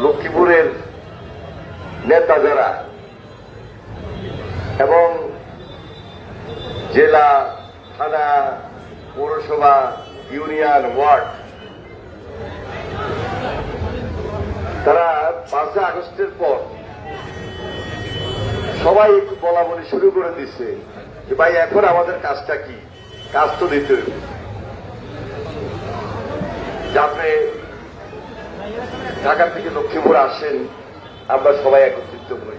লক্ষ্মীপুরের নেতা যারা এবং জেলা, থানা, পৌরসভা, ইউনিয়ন, ওয়ার্ড, তারা 5 আগস্টের পর সবাই একটু বলা বলি শুরু করে দিচ্ছে যে ভাই এখন আমাদের কাজটা কি, কাজ তো দিতে হবে। যে আপনি ঢাকা থেকে লক্ষ্মীপুর আসেন, আমরা সবাই একত্রিত হই।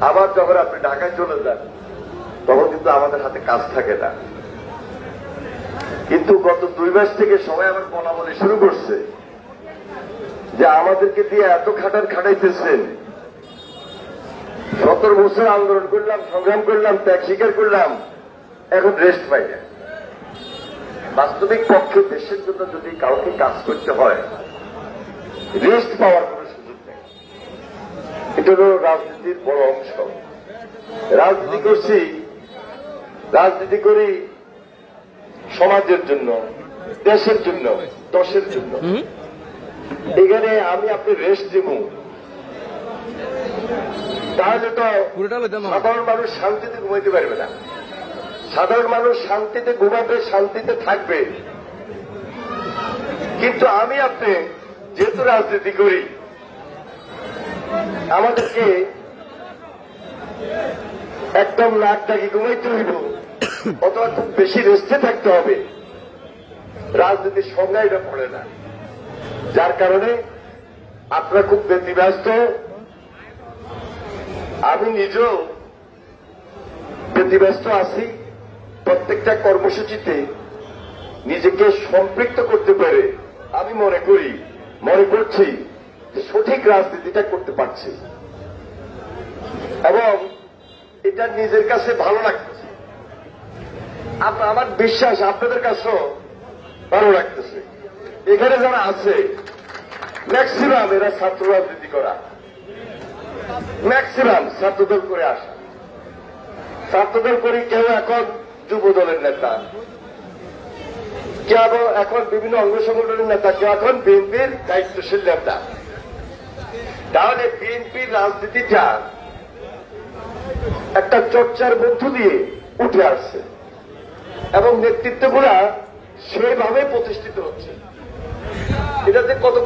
আবার যখন আপনি ঢাকায় চলে যান তখন কিন্তু আমাদের হাতে কাজ থাকে না। কিন্তু গত 2 মাস থেকে সবাই আবার বলা বলি শুরু করছে যে আমাদেরকে দিয়ে এত খাটাইতেছেন, 17 বছর আন্দোলন করলাম, সংগ্রাম করলাম, ত্যাগ স্বীকার করলাম, এখন রেস্ট পাই না। বাস্তবিক পক্ষে দেশের জন্য যদি কাউকে কাজ করতে হয়, রেস্ট পাওয়ার কোন সুযোগ নেই। এটা হল রাজনীতির বড় অংশ। রাজনীতি করছি, রাজনীতি করি সমাজের জন্য, দেশের জন্য, দশের জন্য। এখানে আমি আপনি রেস্ট দিব, তাহলে তো সাধারণ মানুষ শান্তিতে ঘুমাইতে পারবে না। সাধারণ মানুষ শান্তিতে ঘুমাবে, শান্তিতে থাকবে। কিন্তু আমি আপনি যেহেতু রাজনীতি করি, আমাদেরকে একদম নাক ডাকি ঘুমাইতে হইব অথবা খুব বেশি রেস্টে থাকতে হবে। রাজনীতির সংজ্ঞা এটা পড়ে না, যার কারণে আপনারা খুব ব্যতিব্যস্ত, আমি নিজেও ব্যতিব্যস্ত আছি। প্রত্যেকটা কর্মসূচিতে নিজেকে সম্পৃক্ত করতে পারে আমি মনে করছি সঠিক রাজনীতিটা করতে পারছি এবং এটা নিজের কাছে ভালো লাগতেছে। আমার বিশ্বাস আপনাদের কাছেও ভালো লাগতেছে। এখানে যারা আছে ম্যাক্সিমাম এরা ছাত্র রাজনীতি করা, ম্যাক্সিমাম ছাত্রদল করে আসা, ছাত্রদল করি। কেউ এখন যুব দলের নেতা, কেউ এখন বিভিন্ন অঙ্গ সংগঠনের নেতা, কেউ এখন বিএনপির দায়িত্বশীল নেতা। তাহলে বিএনপির রাজনীতিটা একটা চর্চার মধ্য দিয়ে উঠে আসছে এবং নেতৃত্বগুলা সেভাবে প্রতিষ্ঠিত হচ্ছে। এটাতে কত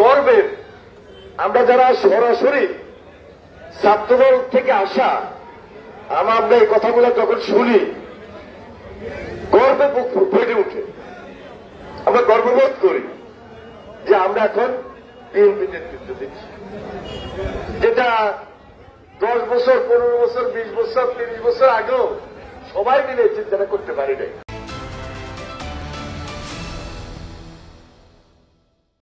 গর্বের। আমরা যারা সরাসরি ছাত্রদল থেকে আসা, আমরা এই কথাগুলো যখন শুনি গর্বে ফেটে উঠে। আমরা গর্ববোধ করি যে আমরা এখন বিএনপি নেতৃত্ব দিচ্ছি, যেটা 10 বছর, 15 বছর, 20 বছর, 30 বছর আগেও সবাই মিলে চিন্তা করতে পারি নাই।